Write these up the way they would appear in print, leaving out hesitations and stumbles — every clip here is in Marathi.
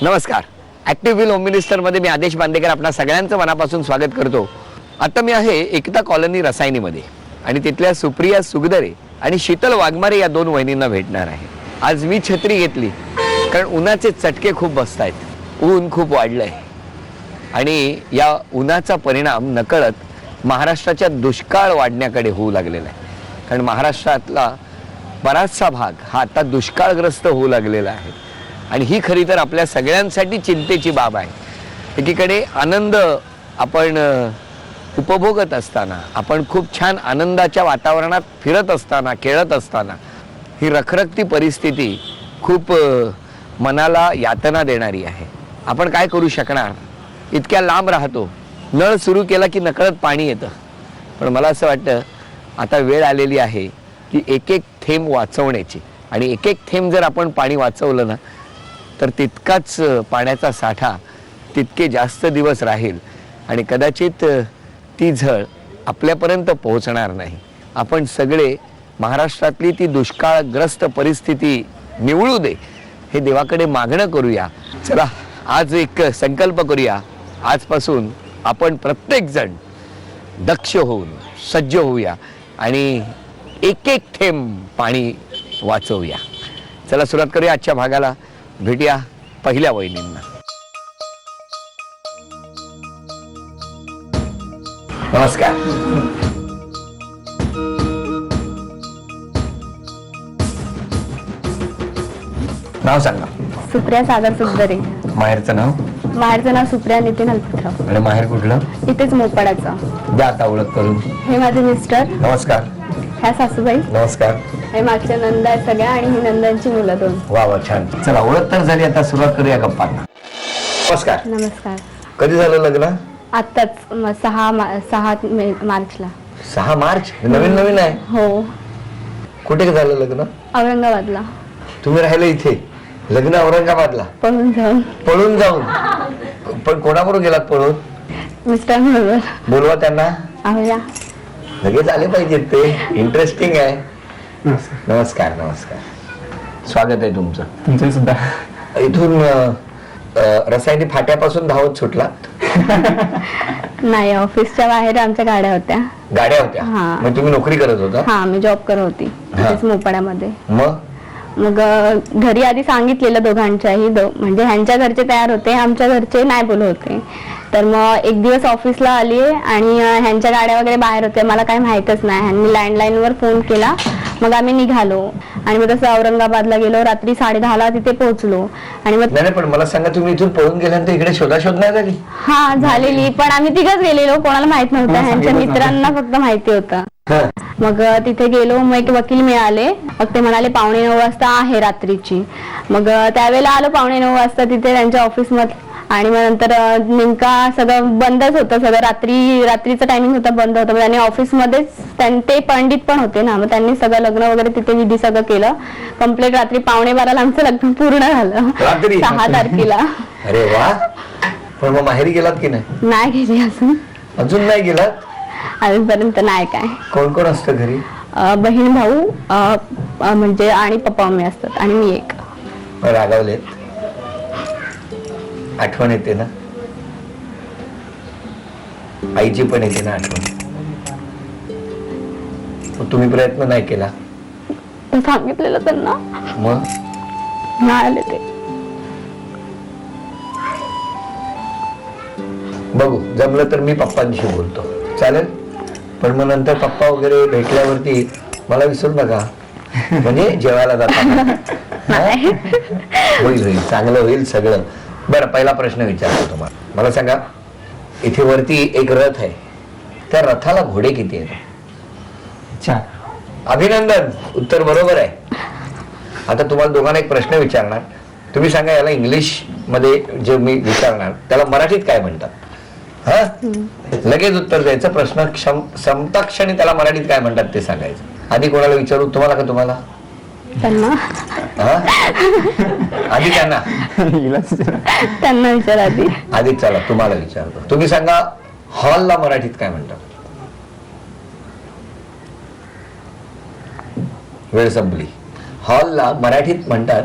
नमस्कार. ॲक्टिव्ह व्हील होम मिनिस्टरमध्ये मी आदेश बांदेकर आपणा सगळ्यांचं मनापासून स्वागत करतो. आता मी आहे एकता कॉलनी रसायनीमध्ये आणि तिथल्या सुप्रिया सुगदरे आणि शीतल वाघमारे या दोन वहिनींना भेटणार आहे. आज मी छत्री घेतली कारण उन्हाचे चटके खूप बसत आहेत. ऊन खूप वाढलं आहे आणि या उन्हाचा परिणाम नकळत महाराष्ट्राच्या दुष्काळ वाढण्याकडे होऊ लागलेला आहे. कारण महाराष्ट्रातला बराचसा भाग हा आता दुष्काळग्रस्त होऊ लागलेला आहे आणि ही खरी तर आपल्या सगळ्यांसाठी चिंतेची बाब आहे. एकीकडे आनंद आपण उपभोगत असताना, आपण खूप छान आनंदाच्या वातावरणात फिरत असताना, खेळत असताना ही रखरखती परिस्थिती खूप मनाला यातना देणारी आहे. आपण काय करू शकणार? इतक्या लांब राहतो, नळ सुरू केला की नकळत पाणी येतं. पण मला असं वाटतं आता वेळ आलेली आहे की एक एक थेंब वाचवण्याची. आणि एक एक थेंब जर आपण पाणी वाचवलं ना तर तितकाच पाण्याचा साठा तितके जास्त दिवस राहील आणि कदाचित ती झळ आपल्यापर्यंत पोहोचणार नाही. आपण सगळे महाराष्ट्रातली ती दुष्काळग्रस्त परिस्थिती निवळू दे हे देवाकडे मागणं करूया. चला आज एक संकल्प करूया. आजपासून आपण प्रत्येकजण दक्ष होऊन सज्ज होऊया आणि एक एक थेंब पाणी वाचवूया. चला सुरुवात करूया आजच्या भागाला. भेटूया पहिल्या वहिनींना. नमस्कार. नाव सांगा. सुप्रिया सागर सुगदरे. माहेरचं नाव? माहेरचं नाव सुप्रिया नितीन हलपतराव. आणि माहेर कुठलं? इथेच मोपाडाचा. द्या आता ओळख करून. हे माझे मिस्टर. नमस्कार. ह्या सासूबाई. नमस्कार. हे मागच्या नंदा आहेत सगळ्या आणि ही नंदांची मुलं दोन. वा वा छान. चला ओळख तर झाली, आता सुरुवात करूया गप्पांना. नमस्कार. नमस्कार. कधी झालं लग्न? आत्ताच 6 मार्चला. 6 मार्च. नवीन नवीन आहे. हो. कुठे झालं लग्न? औरंगाबादला. तुम्ही राहिले इथे, लग्न औरंगाबादला? पळून जाऊन. पळून जाऊन? पण कोणाबरोबर गेलात पळून? मिस्टरांबरोबर. बोलवा त्यांना. आवया. लगेच आले पाहिजेत, ते इंटरेस्टिंग आहे. नमस्कार. नमस्कार. स्वागत आहे तुमचं. तुमचे सुद्धा. इथून रसायनी फाट्यापासून धावत सुटला? नाही, ऑफिसच्या बाहेर आमच्या गाड्या होत्या. गाड्या होत्या? हा. मग तुम्ही नोकरी करत होता? हा, मी जॉब करत होती इथेच मोपाड्यामध्ये. मग घरी आधी सांगितलेलं दोघांच्याही, म्हणजे ह्यांच्या घरचे तयार होते, आमच्या घरचे नाही बोलत होते. तर मग एक दिवस ऑफिसला आली आणि ह्यांच्या गाड्या वगैरे बाहेर होत्या, मला काही माहीतच नाही. ह्यांनी लँडलाईनवर फोन केला, मग आम्ही निघालो आणि मग तसं औरंगाबादला गेलो. रात्री 10:30ला तिथे पोहोचलो आणि मग नाही, पण मला सांगा, तुम्ही इथून पळून गेल्यानंतर इकडे शोधाशोध नाही झाली? हा झालेली, पण आम्ही तिघच गेलेलो, कोणाला माहित नव्हतं. ह्यांच्या मित्रांना फक्त माहिती होतं. मग तिथे गेलो, मग एक वकील मिळाले. मग ते म्हणाले 8:45 वाजता आहे रात्रीची. मग त्यावेळेला आलो 8:45 वाजता तिथे त्यांच्या ऑफिसमध्ये. आणि मग नंतर नेमका सगळं बंदच होतं, सगळं रात्रीचं टायमिंग होतं, बंद होतं. मग त्यांनी ऑफिसमध्येच, ते पंडित पण होते ना, मग त्यांनी सगळं लग्न वगैरे तिथे विधी सगळं केलं कम्प्लीट. रात्री 11:45ला आमचं लग्न पूर्ण झालं. 6 तारखेला. अरे वा. पण मग माहेरी गेलात की नाही? नाही गेली अजून. अजून नाही गेलात? अजूनपर्यंत नाही. काय कोण कोण असतं घरी? बहीण भाऊ म्हणजे आणि पप्पा मम्मी असतात आणि मी एक. रागावलेत? आठवण येते ना? आईची पण येते ना आठवण? तुम्ही प्रयत्न नाही केला? सांगितलेलं त्यांना, मग नाही आले ते. बघू, जमलं तर मी पप्पांशी बोलतो. चालेल? पण मग नंतर पप्पा वगैरे भेटल्यावरती मला विसरू नका, म्हणजे जेवायला जाताना. होईल, चांगलं होईल सगळं. बरं, पहिला प्रश्न विचारतो तुम्हाला. मला सांगा, इथे वरती एक रथ आहे, त्या रथाला घोडे किती आहेत? 4. अभिनंदन, उत्तर बरोबर आहे. आता तुम्हाला दोघांना एक प्रश्न विचारणार, तुम्ही सांगा याला इंग्लिश मध्ये जे मी विचारणार त्याला मराठीत काय म्हणतात? हा, लगेच उत्तर द्यायचं. प्रश्न संपताक्षणी त्याला मराठीत काय म्हणतात ते सांगायचं. आधी कोणाला विचारू, तुम्हाला का तुम्हाला? त्यांना. आधी त्यांना विचार आधी. चला तुम्हाला विचारतो. तुम्ही सांगा, हॉलला मराठीत काय म्हणतात? वेळ संपली. हॉलला मराठीत म्हणतात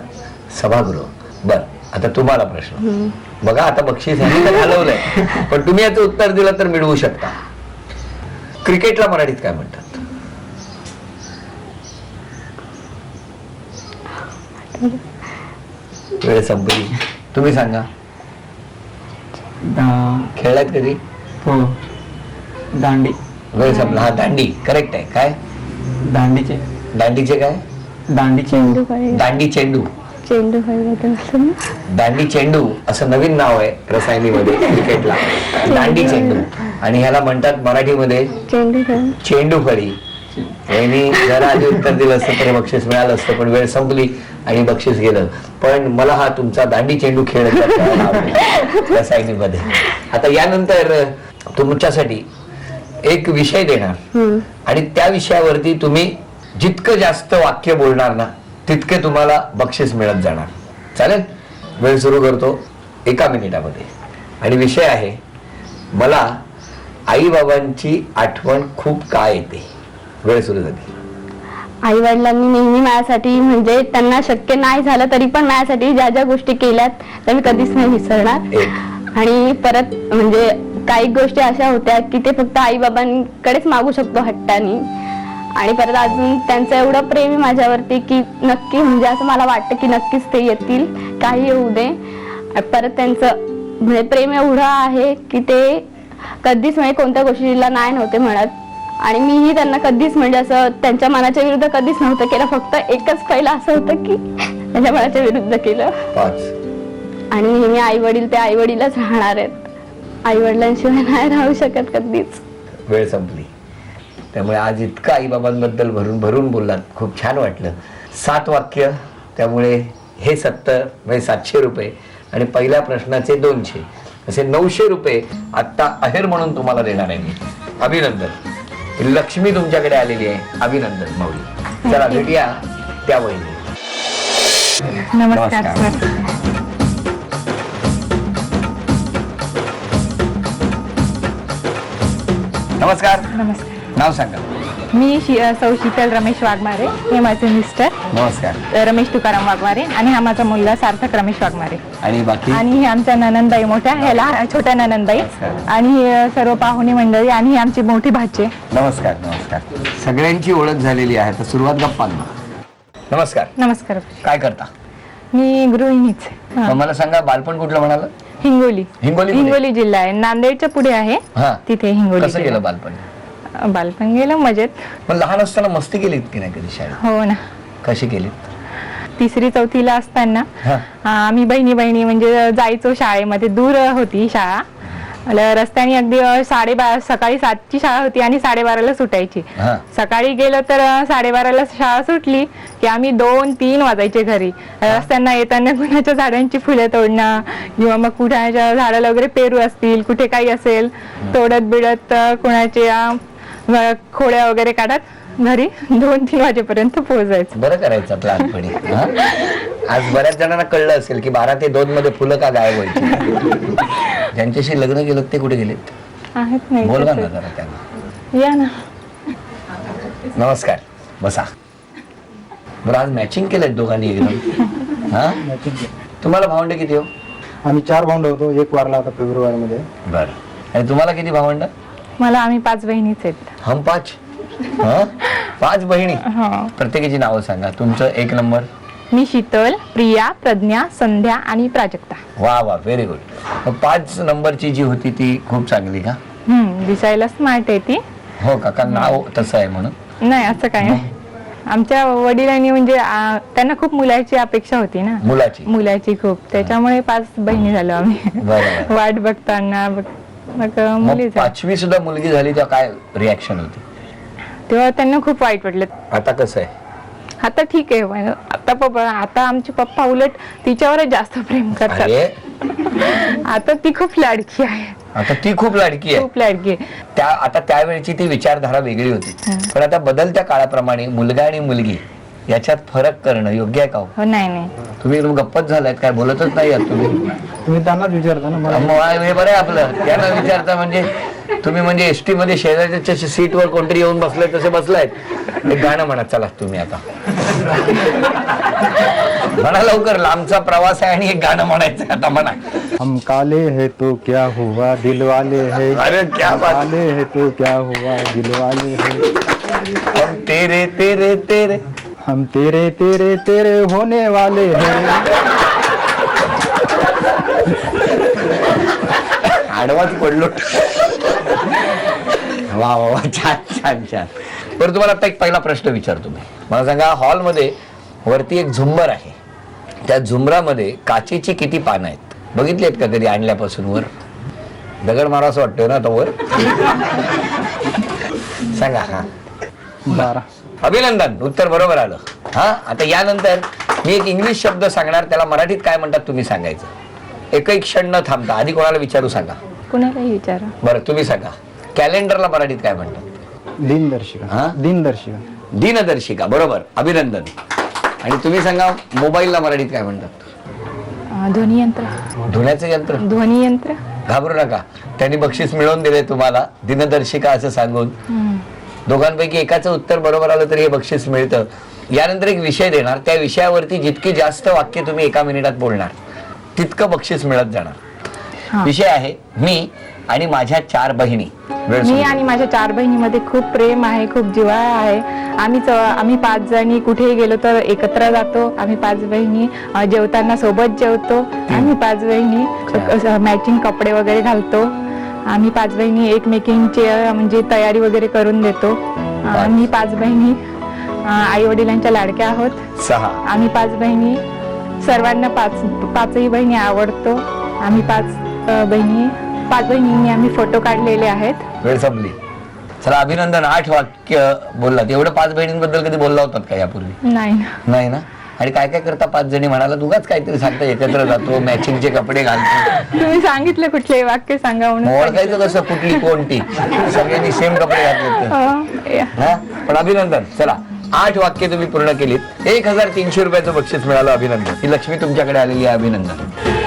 सभागृह. बर, आता तुम्हाला प्रश्न बघा, आता बक्षीस ह्यांनी तर घालवलंय पण तुम्ही याचं उत्तर दिलं तर मिळवू शकता. क्रिकेटला मराठीत काय म्हणतात? वेळ संपली, तुम्ही सांगा. खेळलात कधी? हो, दांडी. वेळ संपला. हा, दांडी करेक्ट आहे. काय दांडीचे दांडीचे काय? दांडी चेंडू फळी. दांडी चेंडू. चेंडू फळी. दांडी चेंडू असं नवीन नाव आहे रसायनीमध्ये क्रिकेटला. दांडी चेंडू. आणि ह्याला म्हणतात मराठीमध्ये चेंडू फळी. चेंडू फळी. यांनी जरा आधी उत्तर दिलं असतं तर बक्षीस मिळालं असतं, पण वेळ संपली आणि बक्षीस गेलं. पण मला हा तुमचा दांडी चेंडू खेळ रसायनीमध्ये. आता यानंतर तुमच्यासाठी एक विषय देणार आणि त्या विषयावरती तुम्ही जितकं जास्त वाक्य बोलणार ना तितके तुम्हाला बक्षीस मिळत जाणार. चालेल? वेळ सुरू करतो 1 मिनिटामध्ये. आणि विषय आहे, मला आई बाबांची आठवण खूप का येते. वेळ सुरू झाली. आई वडिलांनी नेहमी माझ्यासाठी, म्हणजे त्यांना शक्य नाही झालं तरी पण माझ्यासाठी ज्या ज्या गोष्टी केल्यात त्या मी कधीच नाही विसरणार. आणि परत म्हणजे काही गोष्टी अशा होत्या की ते फक्त आई बाबांकडेच मागू शकतो हट्टानी. आणि परत अजून त्यांचं एवढं प्रेम आहे माझ्यावरती की नक्की, म्हणजे असं मला वाटतं की नक्कीच ते येतील, काही येऊ दे. परत त्यांचं म्हणजे प्रेम एवढं आहे की ते कधीच म्हणजे कोणत्या गोष्टीला नाही नव्हते म्हणत. आणि मीही त्यांना कधीच म्हणजे असं त्यांच्या मनाच्या विरुद्ध कधीच नव्हतं केलं. फक्त एकच पहिलं असं होतं की त्यांच्या मनाच्या विरुद्ध केलं. आणि नेहमी आई वडील ते आई वडीलच राहणार आहेत. आई वडिलांशिवाय नाही राहू शकत कधीच. वेळ संपली. त्यामुळे आज इतकं आई बाबांबद्दल भरून भरून बोललात, खूप छान वाटलं. 7 वाक्य, त्यामुळे हे 70 म्हणजे 700 रुपये आणि पहिल्या प्रश्नाचे 200 असे 900 रुपये आत्ता अहेर म्हणून तुम्हाला देणार आहे मी. अभिनंदन. लक्ष्मी तुमच्याकडे आलेली आहे. अभिनंदन माऊली. चला भेटूया त्या वहिनी. नमस्कार सर. नमस्कार. नमस्कार. नाव सांगा. मी सौ शीतल रमेश वाघमारे. हे माझे मिस्टर नमस्कार. रमेश तुकाराम वाघमारे आणि हा माझा मुलगा सार्थक रमेश वाघमारे. आणि बाकी? आणि हे आमच्या ननंदबाई मोठ्या, ह्याला छोट्या ननंदबाई. आणि हे सर्व पाहुणे मंडळी आणि ही आमची मोठी भाची. नमस्कार. नमस्कार. सगळ्यांची ओळख झालेली आहे. तर सुरुवात गप्पांना. नमस्कार. नमस्कार. काय करता? मी गृहिणीच. मग मला सांगा, बालपण कुठलं म्हणाल? हिंगोली. हिंगोली. हिंगोली जिल्हा आहे, नांदेडच्या पुढे आहे. तिथे हिंगोली. कसं गेलं बालपण? बालपण गेलं मजेत. पण लहान असताना मस्ती केलीत की नाही कधी शाळेत? हो ना. कशी केलीत? 3री 4थीला असताना आम्ही बहिणी म्हणजे जायचो शाळेमध्ये. दूर होती शाळा, रस्त्याने अगदी सकाळी 7ची शाळा होती आणि 12:30ला सुटायची. सकाळी गेलो तर 12:30ला शाळा सुटली की आम्ही 2-3 वाजायचे घरी. रस्त्यांना येताना कुणाच्या झाडांची फुले तोडणं किंवा मग कुणाच्या झाडाला वगैरे पेरू असतील, कुठे काही असेल तोडत बिडत कुणाच्या खोड्या वगैरे काढत घरी 2-3 वाजेपर्यंत पोहोचायचं. बरं करायचं लहानपणी. आज बऱ्याच जणांना कळलं असेल की 12 ते 2 मध्ये फुलं का गायब व्हायची. ज्यांच्याशी लग्न केलं ते कुठे गेलेत? आहेत नाही. बोलवा ना जरा त्यांना. या ना. नमस्कार. बसा. बरं, आज मॅचिंग केलं दोघांनी एकदम. हा, तुम्हाला भावंड किती हो? आम्ही 4 भावंड होतो. 1 वारला होता फेब्रुवारीमध्ये. बरं. आणि तुम्हाला किती भावंड? मला आम्ही 5 बहिणीच आहेत. हम 5. 5 बहिणी. प्रत्येकाची नावं सांगा. तुमचं 1 नंबर. मी शीतल, प्रिया, प्रज्ञा, संध्या आणि प्राजक्ता. वा वा, व्हेरी गुड. 5 नंबरची जी होती ती खूप चांगली का? दिसायला स्मार्ट आहे ती. हो का? नाव तसं आहे म्हणून? नाही, असं काय नाही. आमच्या वडिलांनी म्हणजे त्यांना खूप मुलाची अपेक्षा होती ना. मुलाची खूप, त्याच्यामुळे 5 बहिणी झालो आम्ही. वाट बघताना मग मुली. 5वी सुद्धा मुलगी झाली तेव्हा काय रिॲक्शन होती? तेव्हा त्यांना खूप वाईट वाटलं. आता कसं आहे? आता ठीक आहे. आता आमचे पप्पा उलट तिच्यावरच जास्त प्रेम करतात. आता ती खूप लाडकी आहे. आता ती खूप लाडकी आहे. खूप लाडकी आहे. आता त्यावेळची ती विचारधारा वेगळी होती. पण आता बदलत्या काळाप्रमाणे मुलगा आणि मुलगी याच्यात फरक करणं योग्य आहे का? हो. नाही. तुम्ही गप्पच झालात, काय बोलतच नाही आहात तुम्ही त्यांनाच विचारता ना. हे बरं आहे आपलं. त्यांना विचारता म्हणजे तुम्ही म्हणजे एसटी मध्ये शेजारच्या सीटवर कोणतरी येऊन बसलाय तसे बसलायत. एक गाणं म्हणा चला तुम्ही आता. म्हणा लवकर, लांबचा प्रवास आहे आणि एक गाणं म्हणायचं आता, म्हणा. हम काले है तो क्या हुआ दिल वाले है, अरे क्या बात. काले है तो क्या हुआ दिल वाले है, हम तेरे तेरे तेरे. हम तेरे तेरे तेरे होने वाले हैं. आडवाच पडलो. वा वा वा, छान छान छान. बरं, तुम्हाला आता एक पहिला प्रश्न विचारतो मी. मला सांगा, हॉलमध्ये वरती एक झुंबर आहे, त्या झुंबरामध्ये काचेची किती पानं आहेत? बघितली आहेत का कधी आणल्यापासून वर? दगड मारा असं वाटतोय ना आता वर. सांगा. हा, 12. अभिनंदन, उत्तर बरोबर आलं. हा, आता यानंतर मी एक इंग्लिश शब्द सांगणार, त्याला मराठीत काय म्हणतात तुम्ही सांगायचं. एकही क्षण न थांबता. आधी कोणाला विचारू सांगा. कुणालाही विचारा. बरं, तुम्ही सांगा. कॅलेंडरला मराठीत काय म्हणतात? दिनदर्शिका. हा? दिनदर्शिका. दिनदर्शिका. बरोबर, अभिनंदन. आणि तुम्ही सांगा, मोबाईलला मराठीत काय म्हणतात? ध्वनी यंत्र. धुण्याचं यंत्र. ध्वनी यंत्र. घाबरू नका, त्यांनी बक्षीस मिळवून दिले तुम्हाला, दिनदर्शिका असं सांगून. दोघांपैकी एकाचं उत्तर बरोबर आलं तरी हे बक्षीस मिळतं. यानंतर एक विषय देणार, त्या विषयावरती जितकी जास्त वाक्य तुम्ही एका मिनिटात बोलणार तितकं बक्षीस मिळत जाणार. हा. विषय आहे मी आणि माझ्या 4 बहिणी. वेळ मी सुरू. आणि माझ्या 4 बहिणीमध्ये खूप प्रेम आहे, खूप जिव्हाळा आहे. आम्ही 5 जणी कुठेही गेलो तर एकत्र जातो. आम्ही 5 बहिणी जेवताना सोबत जेवतो. आम्ही 5 बहिणी मॅचिंग कपडे वगैरे घालतो. आम्ही 5 बहिणी एकमेकींची म्हणजे तयारी वगैरे करून देतो. आम्ही 5 बहिणी आई वडिलांच्या लाडक्या आहोत. 6. आम्ही 5 बहिणी सर्वांना 5ही बहिणी आवडतो. आम्ही 5 बहिणींनी आम्ही फोटो काढलेले आहेत. वेळ संपली. चला, अभिनंदन. 8 वाक्य बोललात. एवढं 5 बहिणींबद्दल कधी बोलला होतात का यापूर्वी? नाही ना. नाही ना. आणि काय काय करता 5 जणी? म्हणाला उगाच काहीतरी सांगता, एकत्र जातो, मॅचिंगचे कपडे घालतो. तुम्ही सांगितलं कुठलेही वाक्य सांगा म्हणून. ओळखायचं कसं कुठली कोणती? सगळ्यांनी सेम कपडे घातले. हो. हा, पण अभिनंदन. चला, 8 वाक्य तुम्ही पूर्ण केलीत. 1300 रुपयाचं बक्षीस मिळालं. अभिनंदन. ही लक्ष्मी तुमच्याकडे आलेली आहे. अभिनंदन.